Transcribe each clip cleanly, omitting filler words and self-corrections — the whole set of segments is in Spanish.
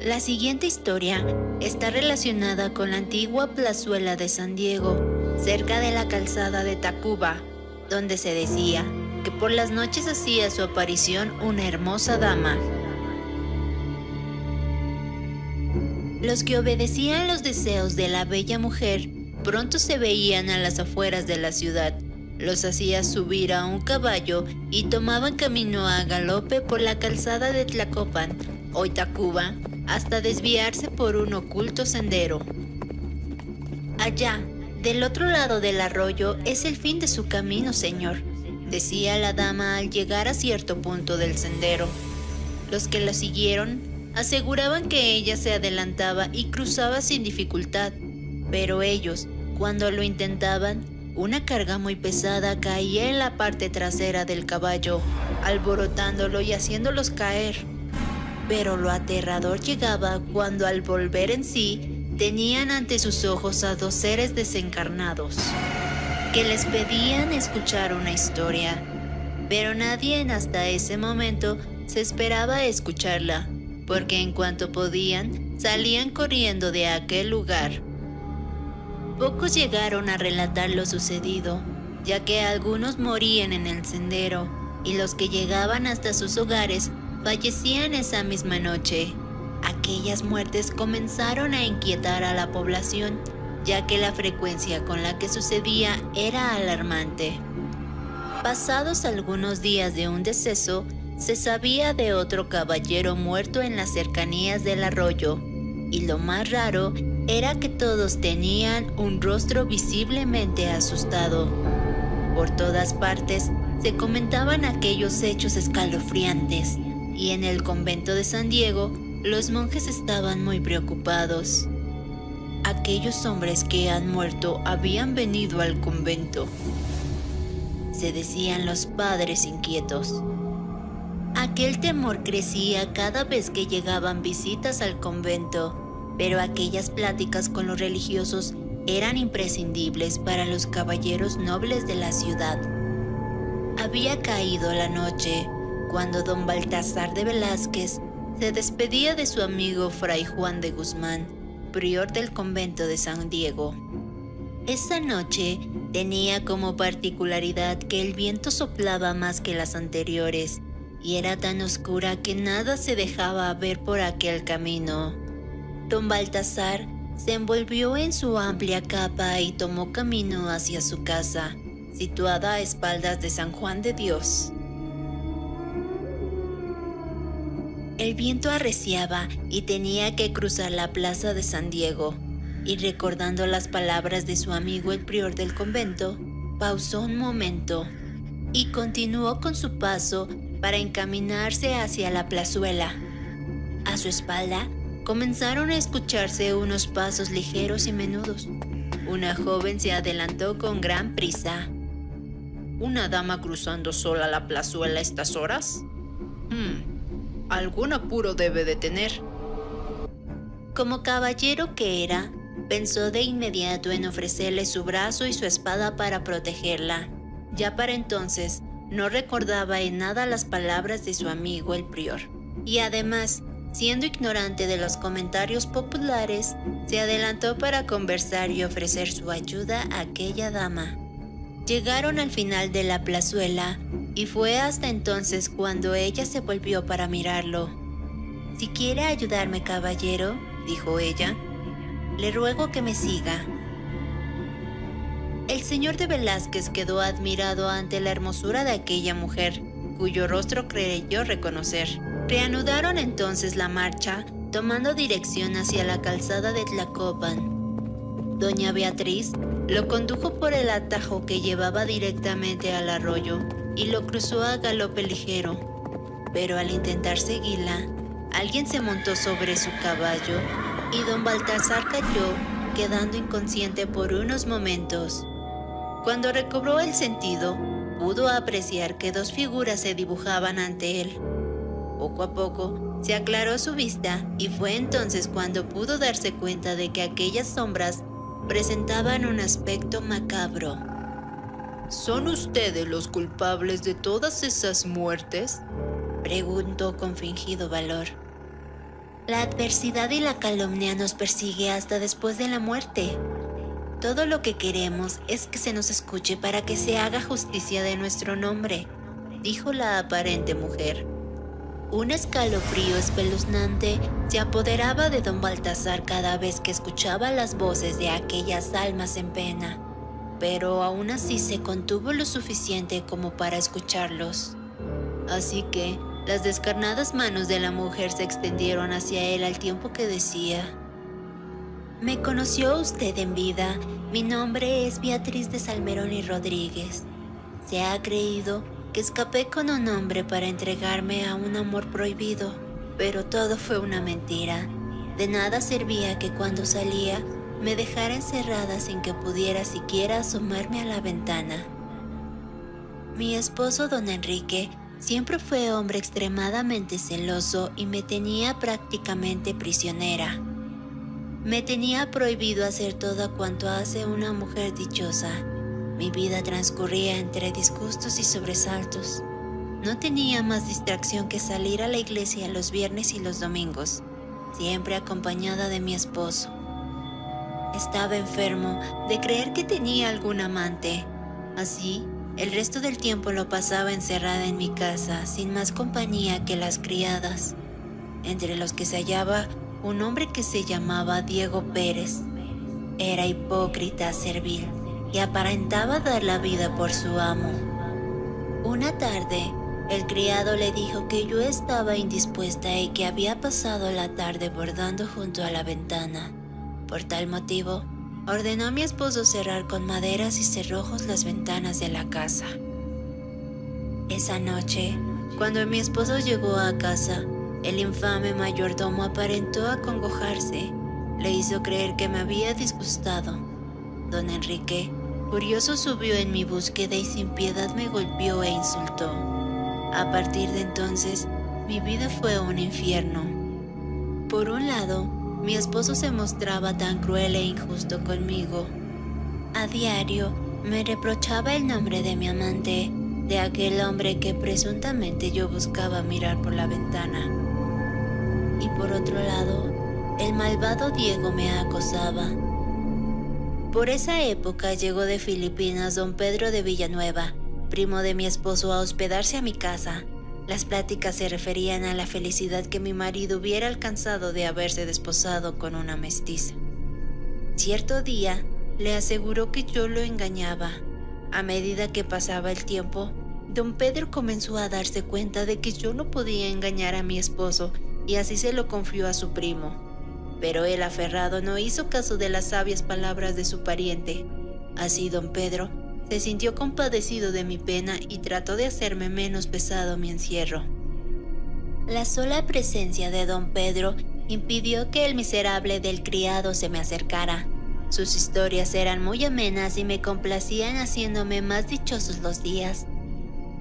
La siguiente historia está relacionada con la antigua plazuela de San Diego, cerca de la calzada de Tacuba, donde se decía que por las noches hacía su aparición una hermosa dama. Los que obedecían los deseos de la bella mujer pronto se veían a las afueras de la ciudad. Los hacía subir a un caballo y tomaban camino a galope por la calzada de Tlacopan, hoy Tacuba, hasta desviarse por un oculto sendero. Allá, del otro lado del arroyo, es el fin de su camino, señor, decía la dama al llegar a cierto punto del sendero. Los que la siguieron aseguraban que ella se adelantaba y cruzaba sin dificultad, pero ellos, cuando lo intentaban, una carga muy pesada caía en la parte trasera del caballo, alborotándolo y haciéndolos caer. Pero lo aterrador llegaba cuando al volver en sí, tenían ante sus ojos a dos seres desencarnados, que les pedían escuchar una historia, pero nadie hasta ese momento se esperaba escucharla, porque en cuanto podían, salían corriendo de aquel lugar. Pocos llegaron a relatar lo sucedido, ya que algunos morían en el sendero, y los que llegaban hasta sus hogares fallecían esa misma noche. Aquellas muertes comenzaron a inquietar a la población, ya que la frecuencia con la que sucedía era alarmante. Pasados algunos días de un deceso, se sabía de otro caballero muerto en las cercanías del arroyo, y lo más raro era que todos tenían un rostro visiblemente asustado. Por todas partes se comentaban aquellos hechos escalofriantes, y en el convento de San Diego los monjes estaban muy preocupados. Aquellos hombres que han muerto habían venido al convento, se decían los padres inquietos. Aquel temor crecía cada vez que llegaban visitas al convento, pero aquellas pláticas con los religiosos eran imprescindibles para los caballeros nobles de la ciudad. Había caído la noche cuando don Baltasar de Velázquez se despedía de su amigo Fray Juan de Guzmán, prior del convento de San Diego. Esa noche tenía como particularidad que el viento soplaba más que las anteriores, y era tan oscura que nada se dejaba ver por aquel camino. Don Baltasar se envolvió en su amplia capa y tomó camino hacia su casa, situada a espaldas de San Juan de Dios. El viento arreciaba y tenía que cruzar la plaza de San Diego, y recordando las palabras de su amigo el prior del convento, pausó un momento y continuó con su paso para encaminarse hacia la plazuela. A su espalda comenzaron a escucharse unos pasos ligeros y menudos. Una joven se adelantó con gran prisa. ¿Una dama cruzando sola la plazuela a estas horas? Algún apuro debe de tener. Como caballero que era, pensó de inmediato en ofrecerle su brazo y su espada para protegerla. Ya para entonces no recordaba en nada las palabras de su amigo el prior, y además, siendo ignorante de los comentarios populares, se adelantó para conversar y ofrecer su ayuda a aquella dama. Llegaron al final de la plazuela, y fue hasta entonces cuando ella se volvió para mirarlo. «Si quiere ayudarme, caballero», dijo ella, «le ruego que me siga». El señor de Velázquez quedó admirado ante la hermosura de aquella mujer, cuyo rostro creyó reconocer. Reanudaron entonces la marcha, tomando dirección hacia la calzada de Tlacopan. Doña Beatriz lo condujo por el atajo que llevaba directamente al arroyo y lo cruzó a galope ligero. Pero al intentar seguirla, alguien se montó sobre su caballo y don Baltasar cayó, quedando inconsciente por unos momentos. Cuando recobró el sentido, pudo apreciar que dos figuras se dibujaban ante él. Poco a poco se aclaró su vista y fue entonces cuando pudo darse cuenta de que aquellas sombras presentaban un aspecto macabro. ¿Son ustedes los culpables de todas esas muertes?, preguntó con fingido valor. La adversidad y la calumnia nos persigue hasta después de la muerte. Todo lo que queremos es que se nos escuche para que se haga justicia de nuestro nombre, dijo la aparente mujer. Un escalofrío espeluznante se apoderaba de don Baltasar cada vez que escuchaba las voces de aquellas almas en pena, pero aún así se contuvo lo suficiente como para escucharlos. Así que las descarnadas manos de la mujer se extendieron hacia él al tiempo que decía: «Me conoció usted en vida. Mi nombre es Beatriz de Salmerón y Rodríguez. Se ha creído que escapé con un hombre para entregarme a un amor prohibido, pero todo fue una mentira. De nada servía que cuando salía me dejara encerrada sin que pudiera siquiera asomarme a la ventana. Mi esposo, don Enrique, siempre fue hombre extremadamente celoso y me tenía prácticamente prisionera. Me tenía prohibido hacer todo cuanto hace una mujer dichosa. Mi vida transcurría entre disgustos y sobresaltos. No tenía más distracción que salir a la iglesia los viernes y los domingos, siempre acompañada de mi esposo. Estaba enfermo de creer que tenía algún amante. Así, el resto del tiempo lo pasaba encerrada en mi casa, sin más compañía que las criadas, entre los que se hallaba un hombre que se llamaba Diego Pérez. Era hipócrita, servil, y aparentaba dar la vida por su amo. Una tarde, el criado le dijo que yo estaba indispuesta y que había pasado la tarde bordando junto a la ventana. Por tal motivo, ordenó a mi esposo cerrar con maderas y cerrojos las ventanas de la casa. Esa noche, cuando mi esposo llegó a casa, el infame mayordomo aparentó acongojarse. Le hizo creer que me había disgustado. Don Enrique, furioso, subió en mi búsqueda y sin piedad me golpeó e insultó. A partir de entonces, mi vida fue un infierno. Por un lado, mi esposo se mostraba tan cruel e injusto conmigo. A diario, me reprochaba el nombre de mi amante, de aquel hombre que presuntamente yo buscaba mirar por la ventana. Y por otro lado, el malvado Diego me acosaba. Por esa época llegó de Filipinas don Pedro de Villanueva, primo de mi esposo, a hospedarse a mi casa. Las pláticas se referían a la felicidad que mi marido hubiera alcanzado de haberse desposado con una mestiza. Cierto día, le aseguró que yo lo engañaba. A medida que pasaba el tiempo, don Pedro comenzó a darse cuenta de que yo no podía engañar a mi esposo y así se lo confió a su primo. Pero él, aferrado, no hizo caso de las sabias palabras de su pariente. Así don Pedro se sintió compadecido de mi pena y trató de hacerme menos pesado mi encierro. La sola presencia de don Pedro impidió que el miserable del criado se me acercara. Sus historias eran muy amenas y me complacían haciéndome más dichosos los días.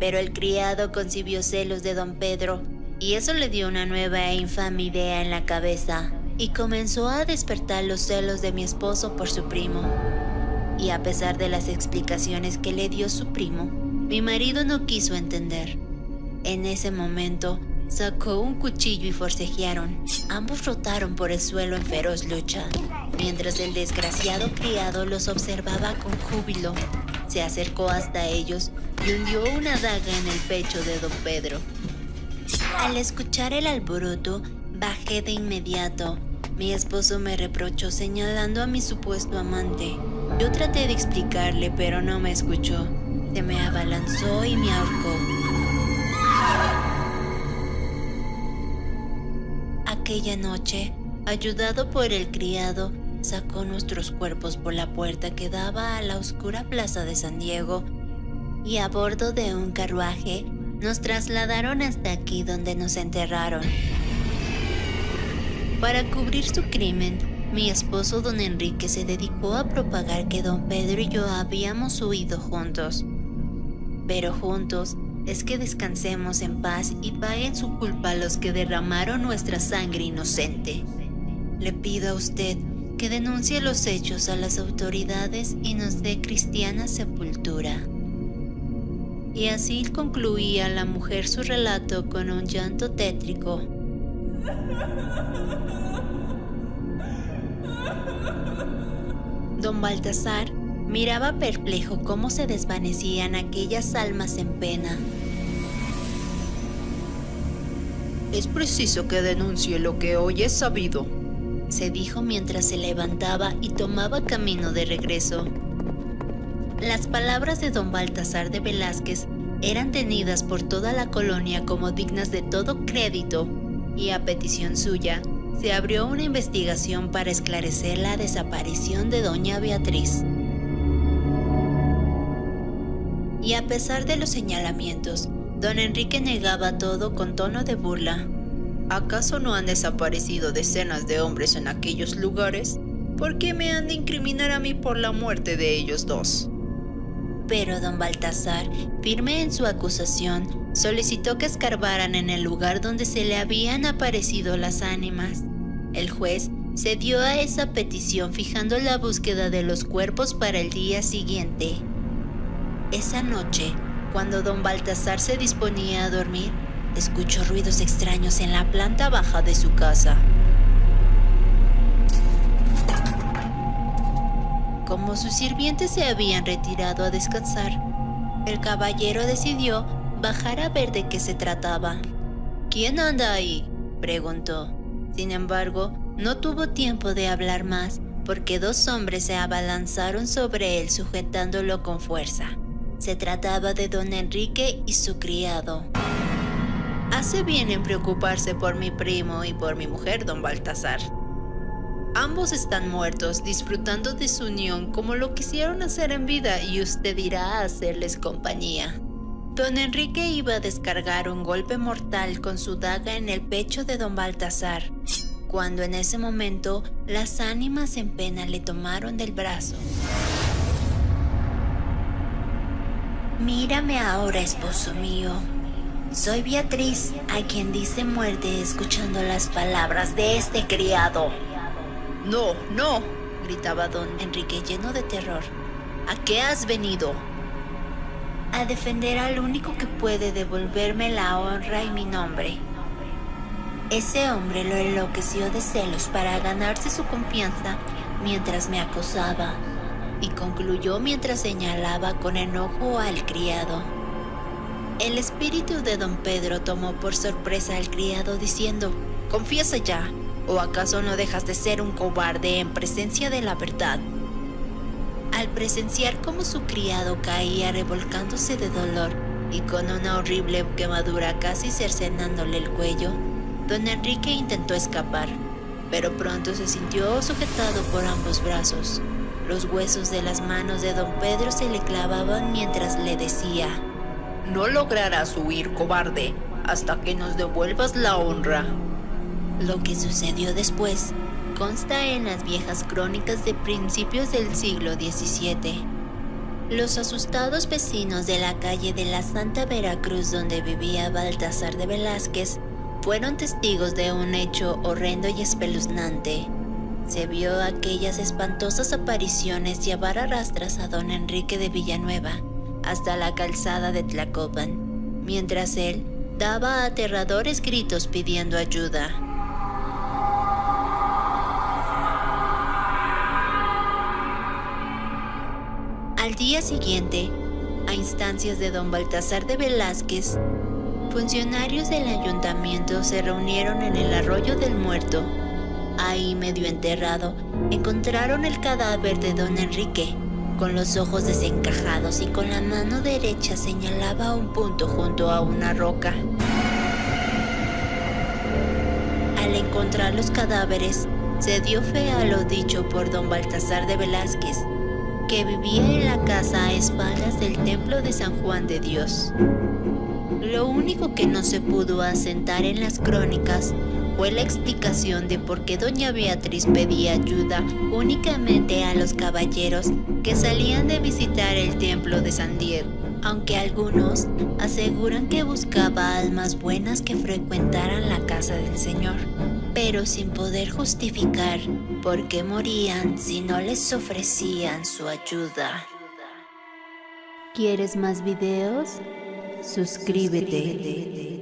Pero el criado concibió celos de don Pedro y eso le dio una nueva e infame idea en la cabeza y comenzó a despertar los celos de mi esposo por su primo. Y a pesar de las explicaciones que le dio su primo, mi marido no quiso entender. En ese momento, sacó un cuchillo y forcejearon. Ambos rotaron por el suelo en feroz lucha, mientras el desgraciado criado los observaba con júbilo. Se acercó hasta ellos y hundió una daga en el pecho de don Pedro. Al escuchar el alboroto, bajé de inmediato. Mi esposo me reprochó señalando a mi supuesto amante. Yo traté de explicarle, pero no me escuchó. Se me abalanzó y me ahorcó. Aquella noche, ayudado por el criado, sacó nuestros cuerpos por la puerta que daba a la oscura plaza de San Diego y a bordo de un carruaje nos trasladaron hasta aquí donde nos enterraron. Para cubrir su crimen, mi esposo don Enrique se dedicó a propagar que don Pedro y yo habíamos huido juntos. Pero juntos es que descansemos en paz y paguen su culpa a los que derramaron nuestra sangre inocente. Le pido a usted que denuncie los hechos a las autoridades y nos dé cristiana sepultura. Y así concluía la mujer su relato con un llanto tétrico. Don Baltasar miraba perplejo cómo se desvanecían aquellas almas en pena. Es preciso que denuncie lo que hoy he sabido, se dijo mientras se levantaba y tomaba camino de regreso. Las palabras de don Baltasar de Velázquez eran tenidas por toda la colonia como dignas de todo crédito, y a petición suya, se abrió una investigación para esclarecer la desaparición de doña Beatriz. Y a pesar de los señalamientos, don Enrique negaba todo con tono de burla. ¿Acaso no han desaparecido decenas de hombres en aquellos lugares? ¿Por qué me han de incriminar a mí por la muerte de ellos dos? Pero don Baltasar, firme en su acusación, solicitó que escarbaran en el lugar donde se le habían aparecido las ánimas. El juez cedió a esa petición, fijando la búsqueda de los cuerpos para el día siguiente. Esa noche, cuando don Baltasar se disponía a dormir, escuchó ruidos extraños en la planta baja de su casa. Como sus sirvientes se habían retirado a descansar, el caballero decidió bajar a ver de qué se trataba. ¿Quién anda ahí?, preguntó. Sin embargo, no tuvo tiempo de hablar más, porque dos hombres se abalanzaron sobre él sujetándolo con fuerza. Se trataba de don Enrique y su criado. Hace bien en preocuparse por mi primo y por mi mujer, don Baltasar. Ambos están muertos, disfrutando de su unión como lo quisieron hacer en vida, y usted irá a hacerles compañía. Don Enrique iba a descargar un golpe mortal con su daga en el pecho de don Baltasar, cuando en ese momento las ánimas en pena le tomaron del brazo. Mírame ahora, esposo mío. Soy Beatriz, a quien dice muerte escuchando las palabras de este criado. No, no, gritaba don Enrique lleno de terror. ¿A qué has venido? A defender al único que puede devolverme la honra y mi nombre. Ese hombre lo enloqueció de celos para ganarse su confianza mientras me acosaba, y concluyó mientras señalaba con enojo al criado. El espíritu de don Pedro tomó por sorpresa al criado diciendo: «Confiesa ya, ¿o acaso no dejas de ser un cobarde en presencia de la verdad?» Al presenciar cómo su criado caía revolcándose de dolor y con una horrible quemadura casi cercenándole el cuello, don Enrique intentó escapar, pero pronto se sintió sujetado por ambos brazos. Los huesos de las manos de don Pedro se le clavaban mientras le decía: «No lograrás huir, cobarde, hasta que nos devuelvas la honra». Lo que sucedió después consta en las viejas crónicas de principios del siglo XVII. Los asustados vecinos de la calle de la Santa Veracruz, donde vivía Baltasar de Velázquez, fueron testigos de un hecho horrendo y espeluznante. Se vio aquellas espantosas apariciones llevar a rastras a don Enrique de Villanueva hasta la calzada de Tlacopan, mientras él daba aterradores gritos pidiendo ayuda. Al día siguiente, a instancias de don Baltasar de Velázquez, funcionarios del ayuntamiento se reunieron en el Arroyo del Muerto. Ahí, medio enterrado, encontraron el cadáver de don Enrique, con los ojos desencajados y con la mano derecha señalaba un punto junto a una roca. Al encontrar los cadáveres, se dio fe a lo dicho por don Baltasar de Velázquez, que vivía en la casa a espaldas del templo de San Juan de Dios. Lo único que no se pudo asentar en las crónicas fue la explicación de por qué doña Beatriz pedía ayuda únicamente a los caballeros que salían de visitar el templo de San Diego, aunque algunos aseguran que buscaba almas buenas que frecuentaran la casa del Señor, pero sin poder justificar por qué morían si no les ofrecían su ayuda. ¿Quieres más videos? Suscríbete.